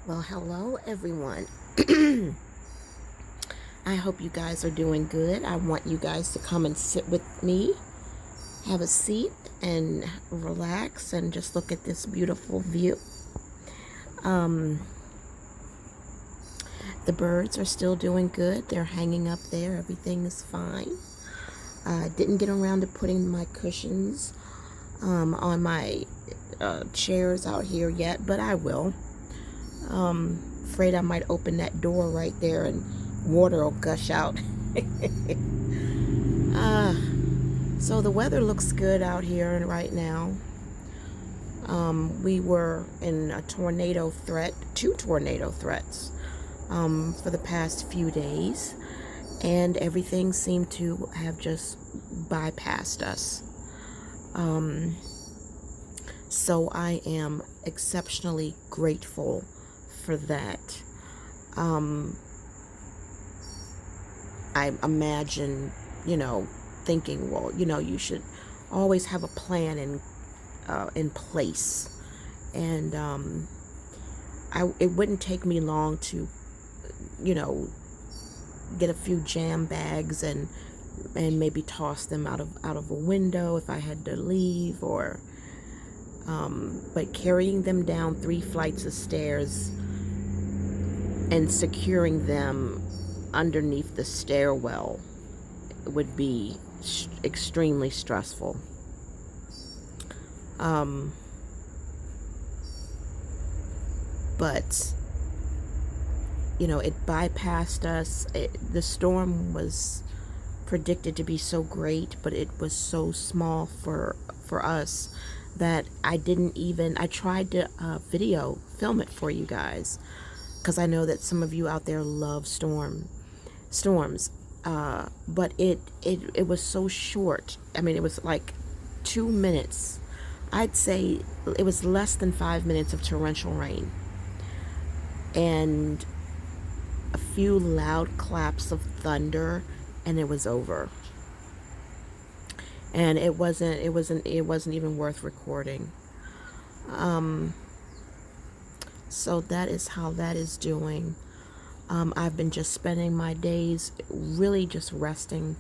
Well, hello everyone. I hope you guys are doing good. I want you guys to come and sit with me, have a seat, and relax and just look at this beautiful view. Um, the birds are still doing good. They're hanging up there. Everything is fine. I didn't get around to putting my cushions on my chairs out here yet, but I will. Afraid I might open that door right there and water will gush out. uh, so the weather looks good out here right now. We were in a tornado threat, two tornado threats, for the past few days, and everything seemed to have just bypassed us. So I am exceptionally grateful for that. I imagine, thinking, well, you should always have a plan in place, and it wouldn't take me long to, you know, get a few jam bags and maybe toss them out of a window if I had to leave, or but carrying them down 3 flights of stairs and securing them underneath the stairwell would be extremely stressful. But it bypassed us. The storm was predicted to be so great, but it was so small for us that I tried to film it for you guys, because I know that some of you out there love storms. But it was so short. I mean, it was like 2 minutes. I'd say it was less than 5 minutes of torrential rain and a few loud claps of thunder, and it was over. And it wasn't even worth recording. So that is how that is doing. I've been just spending my days really just resting.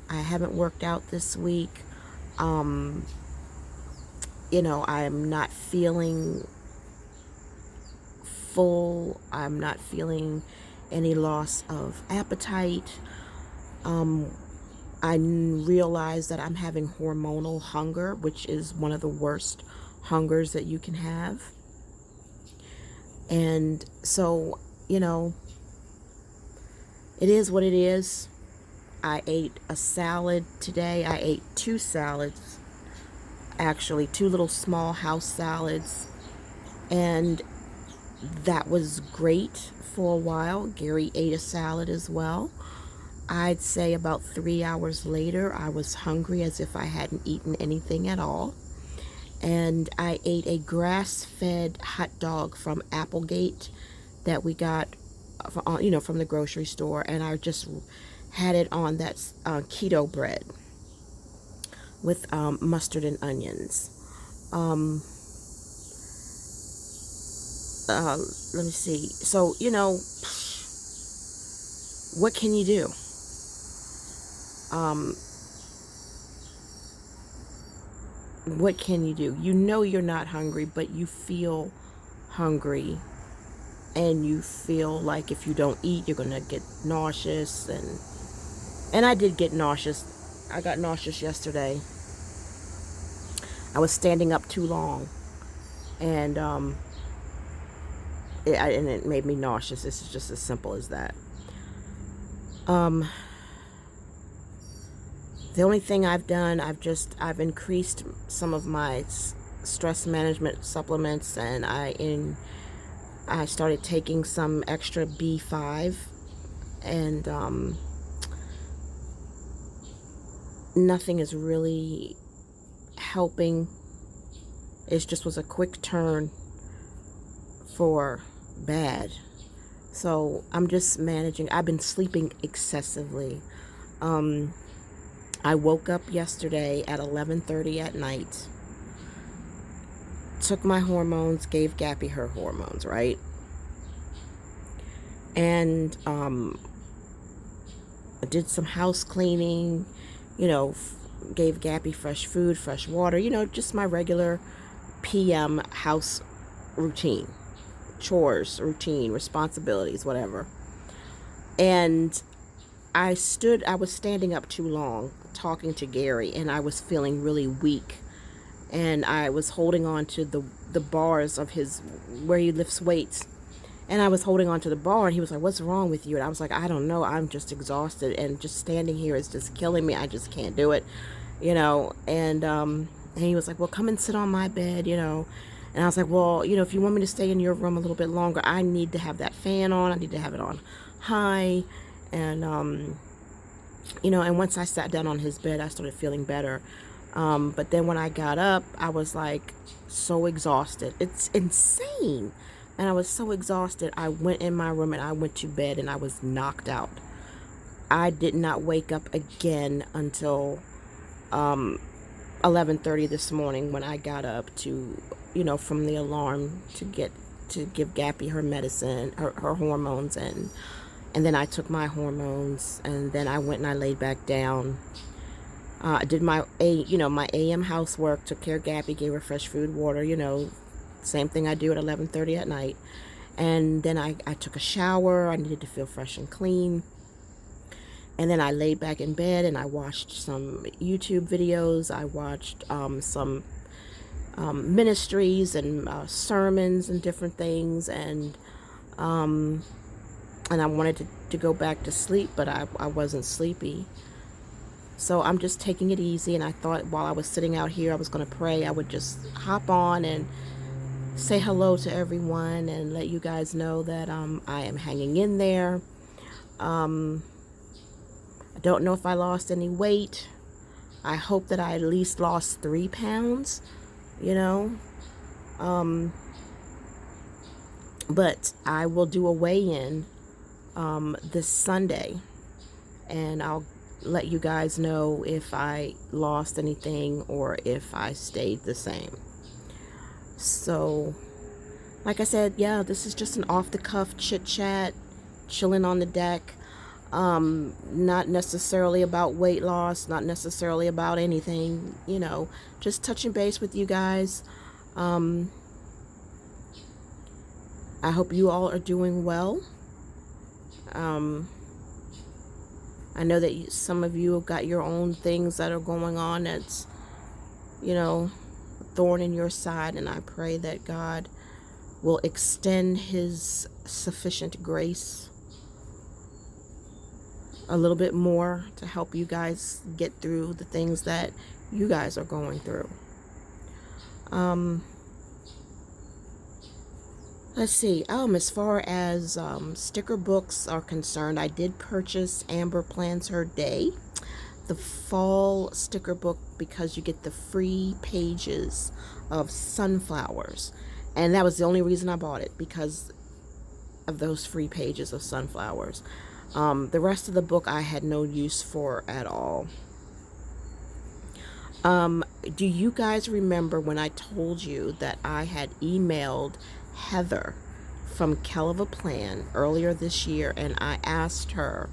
I haven't worked out this week. I'm not feeling full. I'm not feeling any loss of appetite. I realize that I'm having hormonal hunger, which is one of the worst hungers that you can have. And so, it is what it is. I ate a salad today. I ate 2 salads, actually, 2 little small house salads. And that was great for a while. Gary ate a salad as well. I'd say about 3 hours later, I was hungry as if I hadn't eaten anything at all. And I ate a grass-fed hot dog from Applegate that we got, from the grocery store. And I just had it on that keto bread with mustard and onions. Let me see. So, what can you do? What can you do? You're not hungry, but you feel hungry, and you feel like if you don't eat, you're gonna get nauseous, and I did get nauseous. I got nauseous yesterday. I was standing up too long, and it made me nauseous. It's just as simple as that. The only thing I've done, I've increased some of my stress management supplements, and I started taking some extra B5, and nothing is really helping. It just was a quick turn for bad. So I'm just managing. I've been sleeping excessively. I woke up yesterday at 11:30 at night, took my hormones, gave Gappy her hormones, right? And I did some house cleaning, you know, gave Gappy fresh food, fresh water, you know, just my regular PM house routine, chores, routine, responsibilities, whatever. And I was standing up too long talking to Gary, and I was feeling really weak. And I was holding on to the bars of his, where he lifts weights. And I was holding on to the bar, and he was like, "What's wrong with you?" And I was like, "I don't know. I'm just exhausted, and just standing here is just killing me. I just can't do it, you know." And he was like, "Well, come and sit on my bed, you know." And I was like, "Well, you know, if you want me to stay in your room a little bit longer, I need to have that fan on. I need to have it on high." And you know, and once I sat down on his bed, I started feeling better. But then when I got up, I was like so exhausted. It's insane. And I was so exhausted. I went in my room and I went to bed and I was knocked out. I did not wake up again until 11:30 this morning, when I got up to, you know, from the alarm to give Gappy her medicine, her hormones, and then I took my hormones, and then I went and I laid back down. I did my AM housework, took care of Gappy, gave her fresh food, water, you know, same thing I do at 11:30 at night. And then I took a shower. I needed to feel fresh and clean. And then I laid back in bed and I watched some YouTube videos. I watched some ministries and sermons and different things. And I wanted to go back to sleep, but I wasn't sleepy. So I'm just taking it easy. And I thought while I was sitting out here, I was going to pray. I would just hop on and say hello to everyone and let you guys know that I am hanging in there. I don't know if I lost any weight. I hope that I at least lost 3 pounds, you know. But I will do a weigh-in this Sunday, and I'll let you guys know if I lost anything or if I stayed the same. So, like I said, yeah, this is just an off-the-cuff chit-chat, chilling on the deck. Not necessarily about weight loss, not necessarily about anything, you know, just touching base with you guys. I hope you all are doing well. I know that some of you have got your own things that are going on that's, you know, thorn in your side, and I pray that God will extend his sufficient grace a little bit more to help you guys get through the things that you guys are going through. Let's see. As far as sticker books are concerned, I did purchase Amber Plans Her Day, the fall sticker book, because you get the free pages of sunflowers. And that was the only reason I bought it, because of those free pages of sunflowers. The rest of the book I had no use for at all. Do you guys remember when I told you that I had emailed Heather from Kell of a Plan earlier this year, and I asked her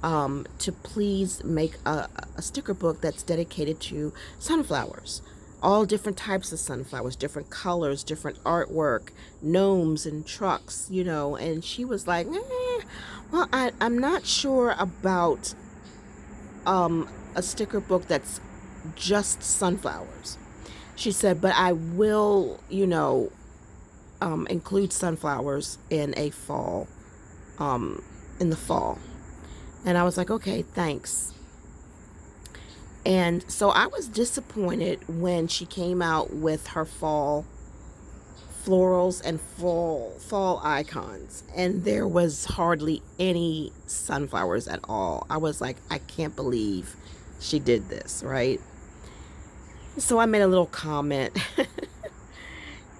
to please make a sticker book that's dedicated to sunflowers, all different types of sunflowers, different colors, different artwork, gnomes and trucks, you know. And she was like, well, I'm not sure about a sticker book that's just sunflowers. She said, but I will, you know, include sunflowers in a fall, in the fall. And I was like, okay, thanks. And so I was disappointed when she came out with her fall florals and fall icons, and there was hardly any sunflowers at all. I was like, I can't believe she did this, right? So I made a little comment.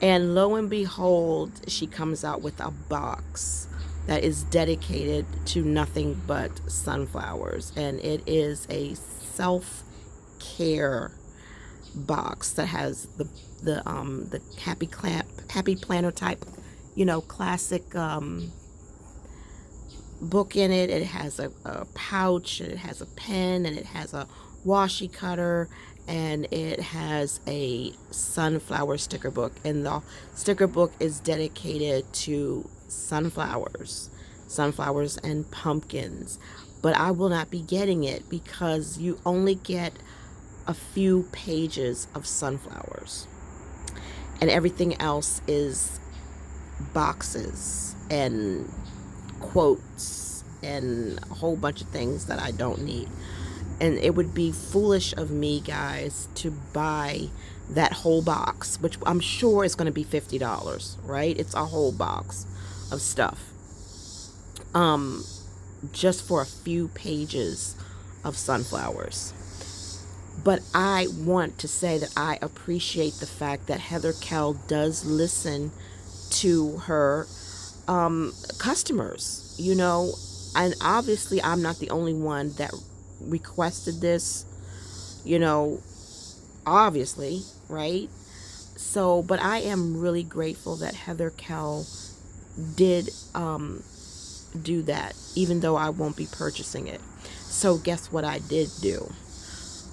And lo and behold, she comes out with a box that is dedicated to nothing but sunflowers. And it is a self-care box that has the happy planner type, you know, classic book in it. It has a pouch, and it has a pen, and it has a washi cutter, and it has a sunflower sticker book. And the sticker book is dedicated to sunflowers and pumpkins. But I will not be getting it because you only get a few pages of sunflowers, and everything else is boxes and quotes and a whole bunch of things that I don't need. And it would be foolish of me, guys, to buy that whole box, which I'm sure is going to be $50, right? It's a whole box of stuff, just for a few pages of sunflowers. But I want to say that I appreciate the fact that Heather Kell does listen to her customers, and obviously I'm not the only one that requested this, obviously, right? So, but I am really grateful that Heather Kell did do that, even though I won't be purchasing it. So guess what I did do?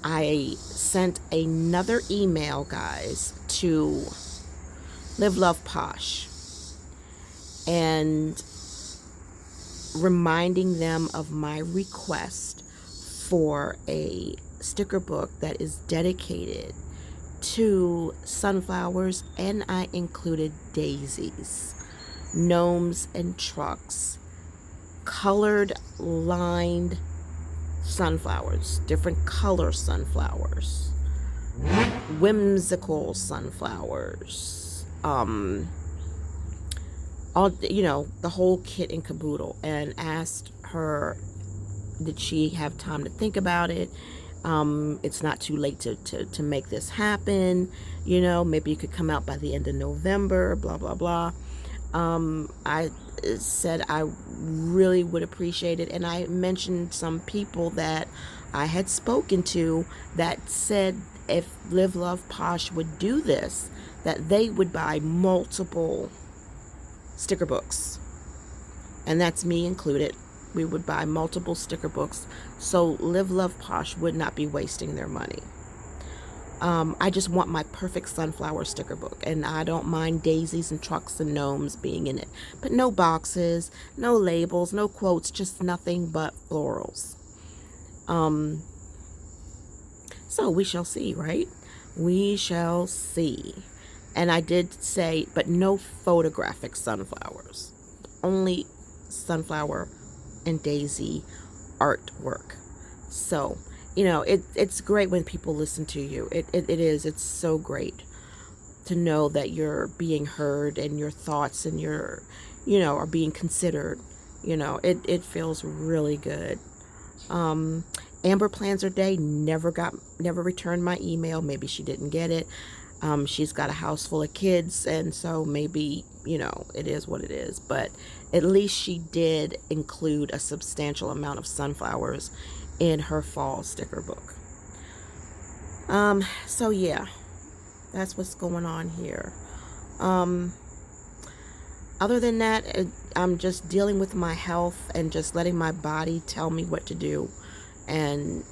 I sent another email, guys, to Live Love Posh, and reminding them of my request for a sticker book that is dedicated to sunflowers, and I included daisies, gnomes, and trucks, colored, lined sunflowers, different color sunflowers, whimsical sunflowers, all, the whole kit and caboodle, and asked her, did she have time to think about it? It's not too late to make this happen. Maybe you could come out by the end of November, blah, blah, blah. I said I really would appreciate it. And I mentioned some people that I had spoken to that said if Live Love Posh would do this, that they would buy multiple sticker books. And that's me included. We would buy multiple sticker books, so Live Love Posh would not be wasting their money. I just want my perfect sunflower sticker book, and I don't mind daisies and trucks and gnomes being in it, but no boxes, no labels, no quotes, just nothing but florals. So we shall see, right? We shall see. And I did say, but no photographic sunflowers, only sunflower and daisy artwork. So, it's great when people listen to you. It is. It's so great to know that you're being heard and your thoughts and your, are being considered. It feels really good. Amber plans her day, never returned my email. Maybe she didn't get it. She's got a house full of kids, and so maybe, it is what it is. But at least she did include a substantial amount of sunflowers in her fall sticker book. So yeah, that's what's going on here. Other than that, I'm just dealing with my health and just letting my body tell me what to do, and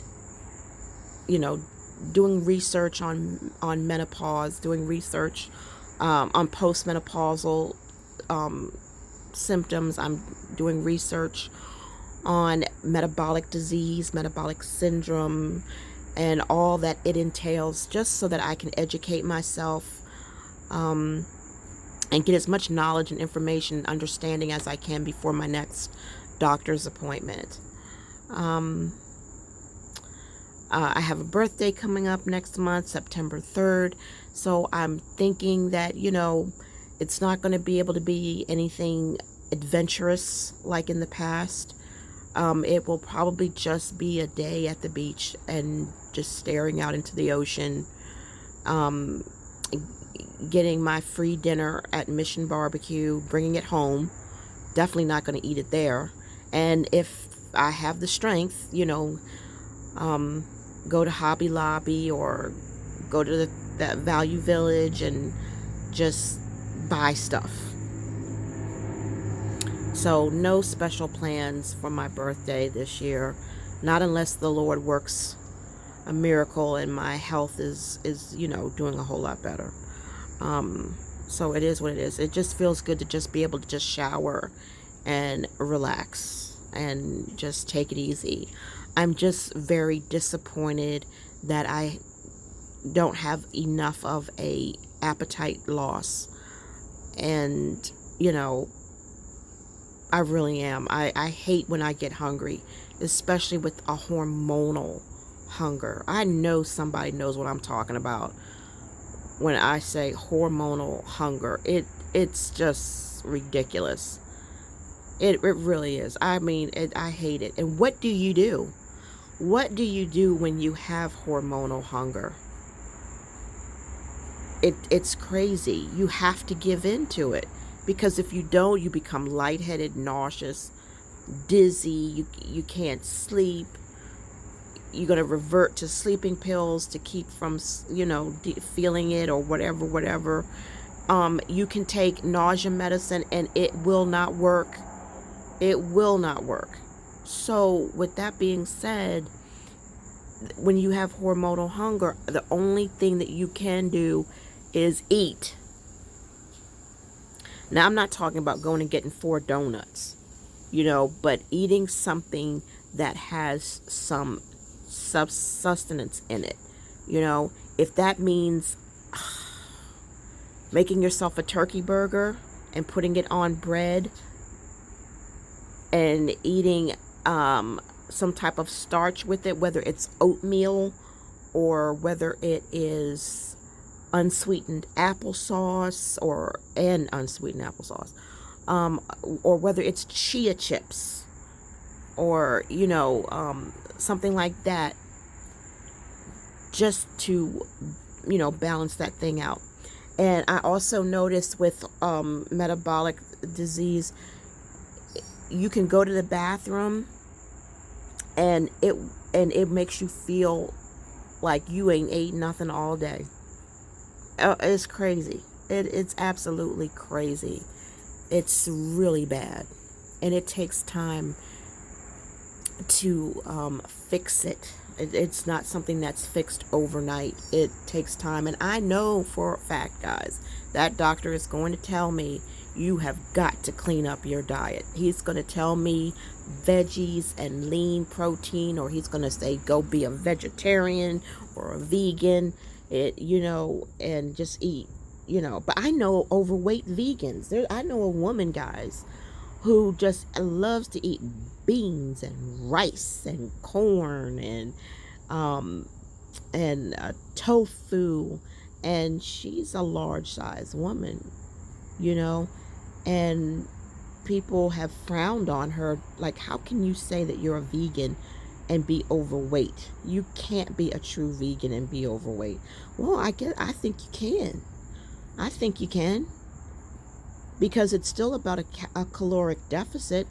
doing research on menopause, doing research on postmenopausal symptoms. I'm doing research on metabolic disease, metabolic syndrome, and all that it entails, just so that I can educate myself and get as much knowledge and information and understanding as I can before my next doctor's appointment. I have a birthday coming up next month, September 3rd. So I'm thinking that, it's not going to be able to be anything adventurous like in the past. It will probably just be a day at the beach and just staring out into the ocean, getting my free dinner at Mission Barbecue, bringing it home. Definitely not going to eat it there. And if I have the strength, go to Hobby Lobby or go to that Value Village and just buy stuff. So no special plans for my birthday this year, not unless the Lord works a miracle and my health is doing a whole lot better. So it is what it is. It just feels good to just be able to just shower and relax and just take it easy. I'm just very disappointed that I don't have enough of a appetite loss. And, you know, I really am. I hate when I get hungry, especially with a hormonal hunger. I know somebody knows what I'm talking about when I say hormonal hunger. It's just ridiculous. It really is. I mean, I hate it. And what do you do? What do you do when you have hormonal hunger? It's crazy. You have to give in to it, because if you don't, you become lightheaded, nauseous, dizzy. You can't sleep. You're going to revert to sleeping pills to keep from feeling it, or whatever. You can take nausea medicine and it will not work. It will not work. So with that being said, when you have hormonal hunger, the only thing that you can do is eat. Now, I'm not talking about going and getting 4 donuts, but eating something that has some sustenance in it. If that means making yourself a turkey burger and putting it on bread and eating some type of starch with it, whether it's oatmeal or whether it is unsweetened applesauce and unsweetened applesauce, or whether it's chia chips or something like that, just to balance that thing out. And I also noticed with metabolic disease, you can go to the bathroom and it makes you feel like you ain't ate nothing all day. It's crazy. It's absolutely crazy. It's really bad, and it takes time to fix it. It's not something that's fixed overnight. It takes time, and I know for a fact, guys, that doctor is going to tell me you have got to clean up your diet. He's going to tell me veggies and lean protein, or he's going to say go be a vegetarian or a vegan, and just eat, But I know overweight vegans. I know a woman, guys, who just loves to eat beans and rice and corn and tofu, and she's a large size woman, you know, and people have frowned on her. Like, how can you say that you're a vegan and be overweight? You can't be a true vegan and be overweight. Well, I think you can. I think you can, because it's still about a caloric deficit.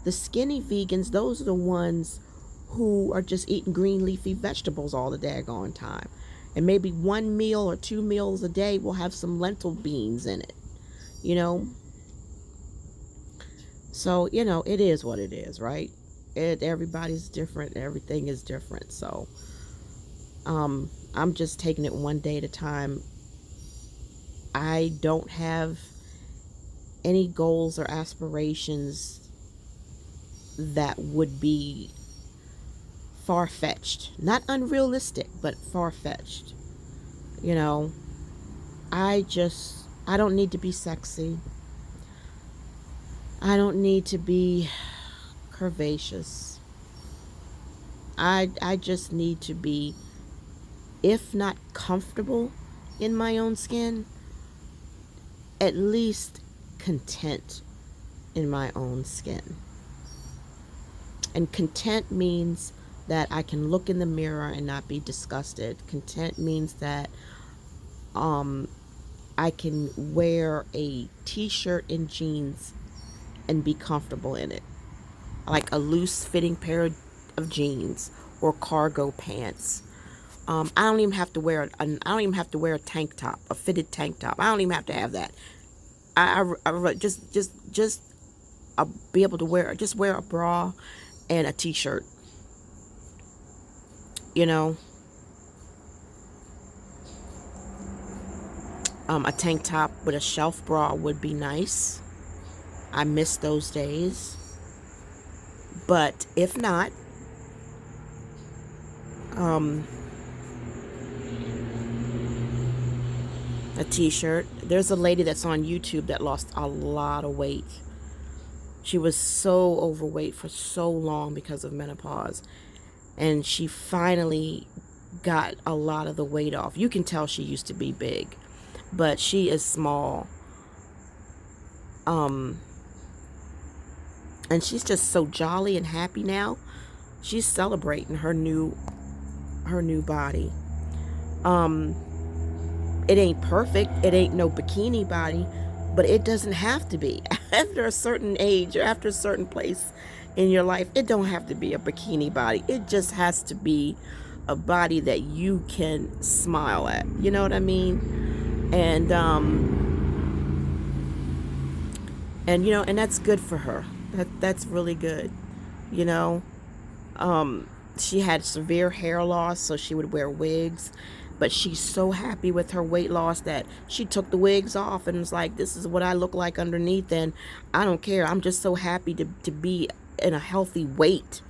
The skinny vegans, those are the ones who are just eating green leafy vegetables all the daggone time. And maybe 1 meal or 2 meals a day will have some lentil beans in it, you know. So, it is what it is, right? Everybody's different. Everything is different. So, I'm just taking it one day at a time. I don't have any goals or aspirations that would be far-fetched. Not unrealistic, but far-fetched. I don't need to be sexy. I don't need to be curvaceous. I just need to be, if not comfortable in my own skin, at least content in my own skin. And content means that I can look in the mirror and not be disgusted. Content means that I can wear a t-shirt and jeans and be comfortable in it. Like a loose fitting pair of jeans or cargo pants. I don't even have to wear a tank top, a fitted tank top. I don't even have to have that. I just be able to wear a bra and a t-shirt, you know, a tank top with a shelf bra would be nice. I miss those days. But if not, a t-shirt. There's a lady that's on YouTube that lost a lot of weight. She was so overweight for so long because of menopause. And she finally got a lot of the weight off. You can tell she used to be big, but she is small. And she's just so jolly and happy now. She's celebrating her new body. It ain't perfect. It ain't no bikini body, but it doesn't have to be. After a certain age or after a certain place in your life, it don't have to be a bikini body. It just has to be a body that you can smile at. You know what I mean? And you know, and that's good for her. That's really good. You know, she had severe hair loss, so she would wear wigs. But she's so happy with her weight loss that she took the wigs off and was like, this is what I look like underneath, and I don't care. I'm just so happy to be in a healthy weight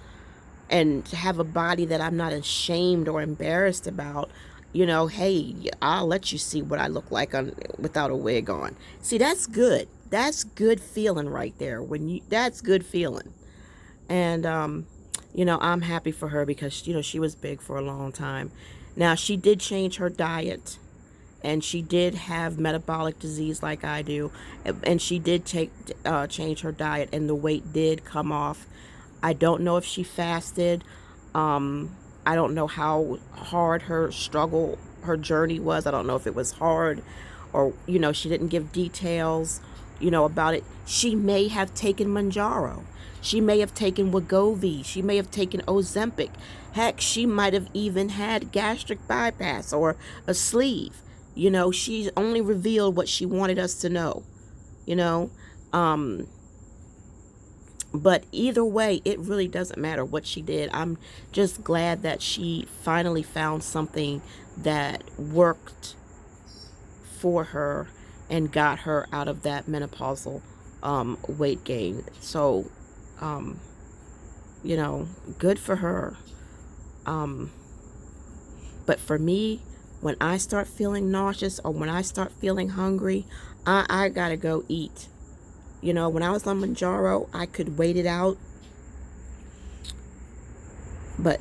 and to have a body that I'm not ashamed or embarrassed about. You know, hey, I'll let you see what I look like without a wig on. See, that's good. That's good feeling right there. That's good feeling. And you know, I'm happy for her because, you know, she was big for a long time. Now, she did change her diet, and she did have metabolic disease like I do, and she did change her diet, and the weight did come off. I don't know if she fasted. I don't know how hard her journey was. I don't know if it was hard, or, you know, she didn't give details, you know, about it. She may have taken Manjaro. She may have taken Wegovy. She may have taken Ozempic. Heck, she might have even had gastric bypass or a sleeve. You know, she only revealed what she wanted us to know, you know. But either way, it really doesn't matter what she did. I'm just glad that she finally found something that worked for her and got her out of that menopausal weight gain. So, you know, good for her. But for me, when I start feeling nauseous or when I start feeling hungry, I gotta go eat. You know, when I was on Manjaro, I could wait it out. But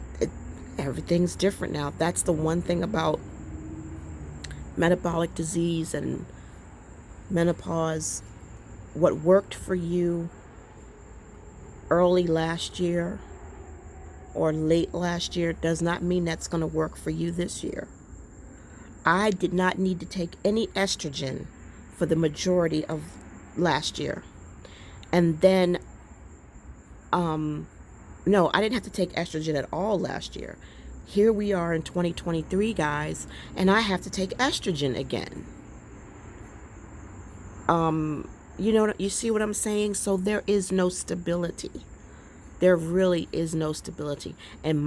everything's different now. That's the one thing about metabolic disease and menopause. What worked for you early last year or late last year does not mean that's going to work for you this year. I did not need to take any estrogen for the majority of last year. And then, no, I didn't have to take estrogen at all last year. Here we are in 2023, guys, and I have to take estrogen again. You know, you see what I'm saying? So there is no stability. There really is no stability. And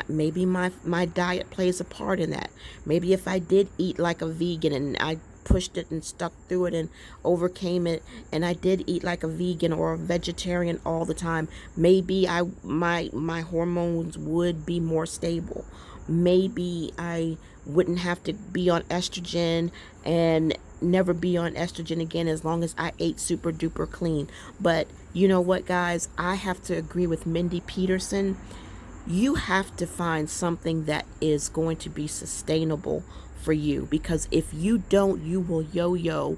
maybe my diet plays a part in that. Maybe if I did eat like a vegan and I pushed it and stuck through it and overcame it, and I did eat like a vegan or a vegetarian all the time, maybe my hormones would be more stable. Maybe I wouldn't have to be on estrogen and never be on estrogen again as long as I ate super duper clean. But you know what, guys? I have to agree with Mindy Peterson. You have to find something that is going to be sustainable for you, because if you don't, you will yo-yo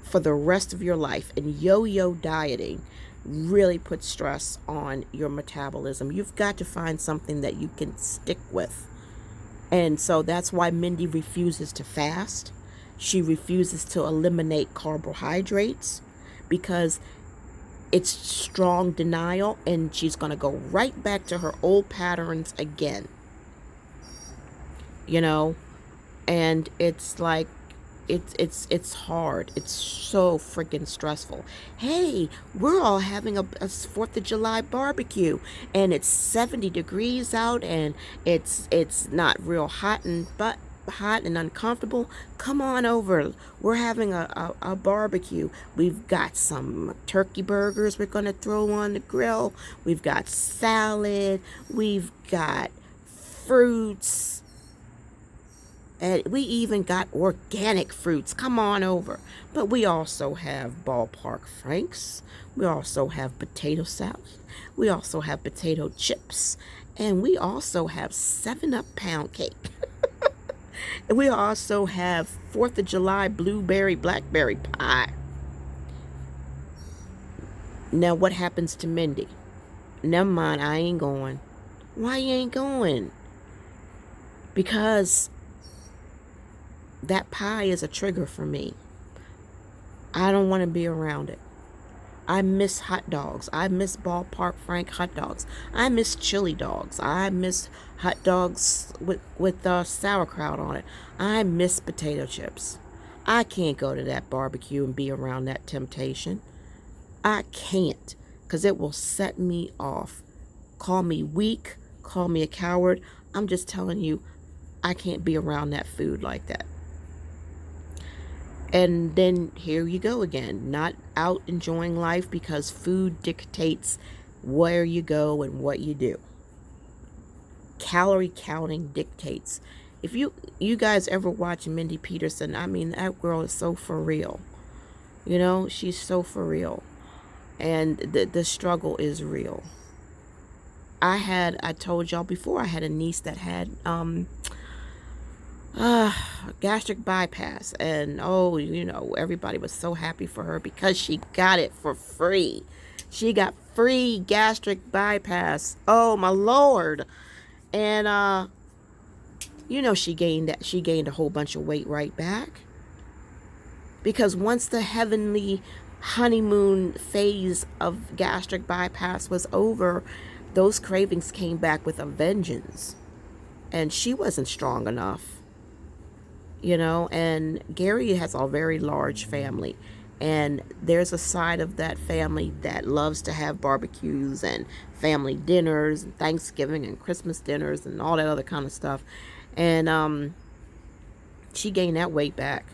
for the rest of your life. And yo-yo dieting really puts stress on your metabolism. You've got to find something that you can stick with. And so that's why Mindy refuses to fast. She refuses to eliminate carbohydrates because it's strong denial, and she's going to go right back to her old patterns again. You know, and it's like, it's hard. It's so freaking stressful. Hey, we're all having a 4th of July barbecue, and it's 70 degrees out, and it's not real hot and uncomfortable. Come on over. We're having a barbecue. We've got some turkey burgers we're going to throw on the grill. We've got salad. We've got fruits. And we even got organic fruits. Come on over. But we also have ballpark franks. We also have potato salad. We also have potato chips. And we also have 7-Up pound cake. And we also have 4th of July blueberry blackberry pie. Now what happens to Mindy? Never mind, I ain't going. Why you ain't going? Because that pie is a trigger for me. I don't want to be around it. I miss hot dogs. I miss ballpark frank hot dogs. I miss chili dogs. I miss hot dogs with sauerkraut on it. I miss potato chips. I can't go to that barbecue and be around that temptation. I can't, because it will set me off. Call me weak. Call me a coward. I'm just telling you, I can't be around that food like that. And then here you go again, not out enjoying life because food dictates where you go and what you do. Calorie counting dictates. If you guys ever watch Mindy Peterson, I mean, that girl is so for real. You know, she's so for real. And the struggle is real. I told y'all before, I had a niece that had gastric bypass, and oh, you know, everybody was so happy for her because she got it for free. She got free gastric bypass. Oh my Lord. And you know, she gained a whole bunch of weight right back, because once the heavenly honeymoon phase of gastric bypass was over, those cravings came back with a vengeance, and she wasn't strong enough. You know, and Gary has a very large family, and there's a side of that family that loves to have barbecues and family dinners and Thanksgiving and Christmas dinners and all that other kind of stuff. And she gained that weight back,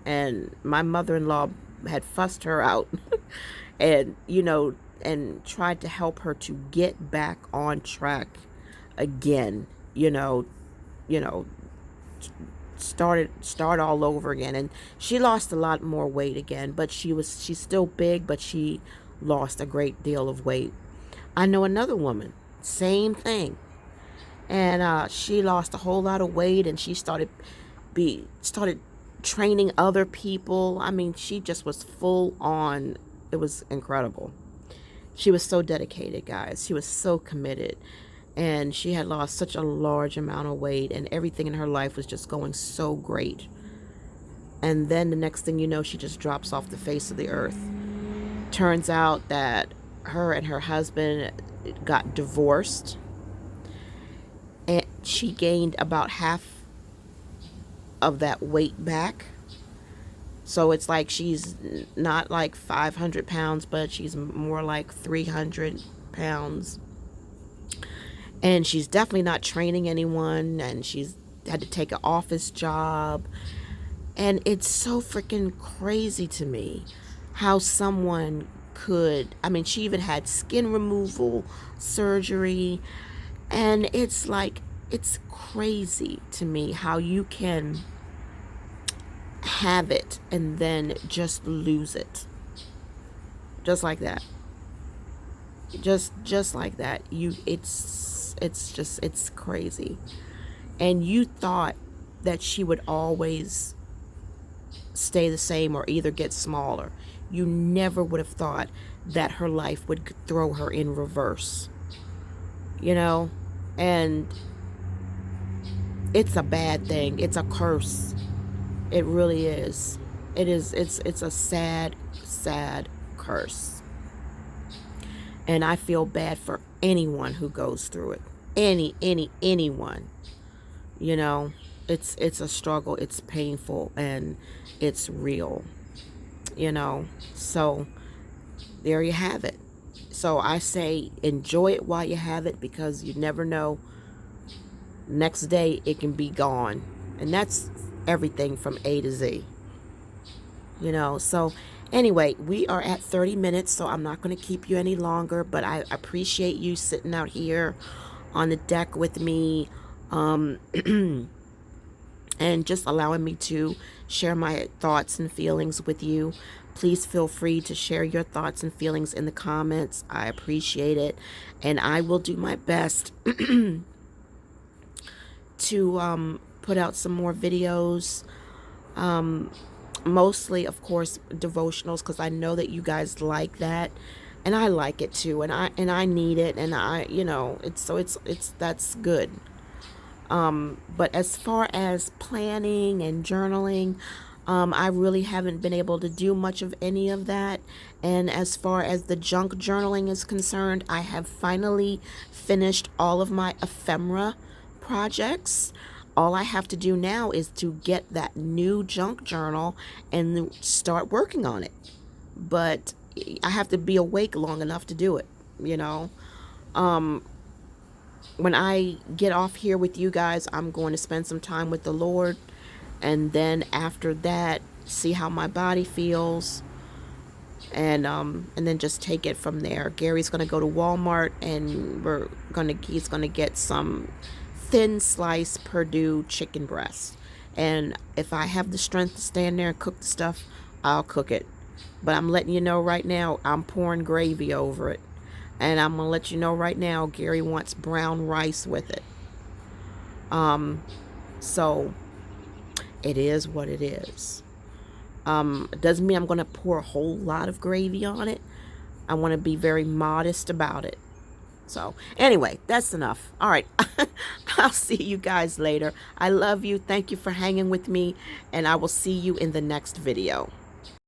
and my mother-in-law had fussed her out and, you know, and tried to help her to get back on track again, you know, start all over again. And she lost a lot more weight again, but she's still big, but she lost a great deal of weight. I know another woman, same thing, and she lost a whole lot of weight, and she started training other people. I mean, she just was full on. It was incredible. She was so dedicated, guys. She was so committed. And she had lost such a large amount of weight, and everything in her life was just going so great. And then the next thing you know, she just drops off the face of the earth. Turns out that her and her husband got divorced, and she gained about half of that weight back. So it's like she's not like 500 pounds, but she's more like 300 pounds. And she's definitely not training anyone, and she's had to take an office job. And it's so freaking crazy to me how someone could, I mean, she even had skin removal surgery. And it's like, it's crazy to me how you can have it and then just lose it. Just like that. Just like that. It's crazy. And you thought that she would always stay the same or either get smaller. You never would have thought that her life would throw her in reverse. You know? And it's a bad thing. It's a curse. It really is. It's a sad, sad curse. And I feel bad for anyone who goes through it. Anyone. You know. It's a struggle. It's painful and it's real, you know. So there you have it. So I say enjoy it while you have it, because you never know, next day it can be gone. And that's everything from A to Z, you know. So anyway, we are at 30 minutes, so I'm not going to keep you any longer, but I appreciate you sitting out here on the deck with me, and just allowing me to share my thoughts and feelings with you. Please feel free to share your thoughts and feelings in the comments. I appreciate it, and I will do my best to put out some more videos, mostly of course devotionals, because I know that you guys like that, and I like it too, and I need it, and I, you know, it's that's good. But as far as planning and journaling, I really haven't been able to do much of any of that. And as far as the junk journaling is concerned, I have finally finished all of my ephemera projects. All I have to do now is to get that new junk journal and start working on it. But I have to be awake long enough to do it, you know. When I get off here with you guys, I'm going to spend some time with the Lord. And then after that, see how my body feels. And then just take it from there. Gary's going to go to Walmart, and he's going to get some thin slice Purdue chicken breast. And if I have the strength to stand there and cook the stuff, I'll cook it. But I'm letting you know right now, I'm pouring gravy over it. And I'm going to let you know right now, Gary wants brown rice with it. So it is what it is. It doesn't mean I'm going to pour a whole lot of gravy on it. I want to be very modest about it. So anyway, that's enough. All right. I'll see you guys later. I love you. Thank you for hanging with me. And I will see you in the next video.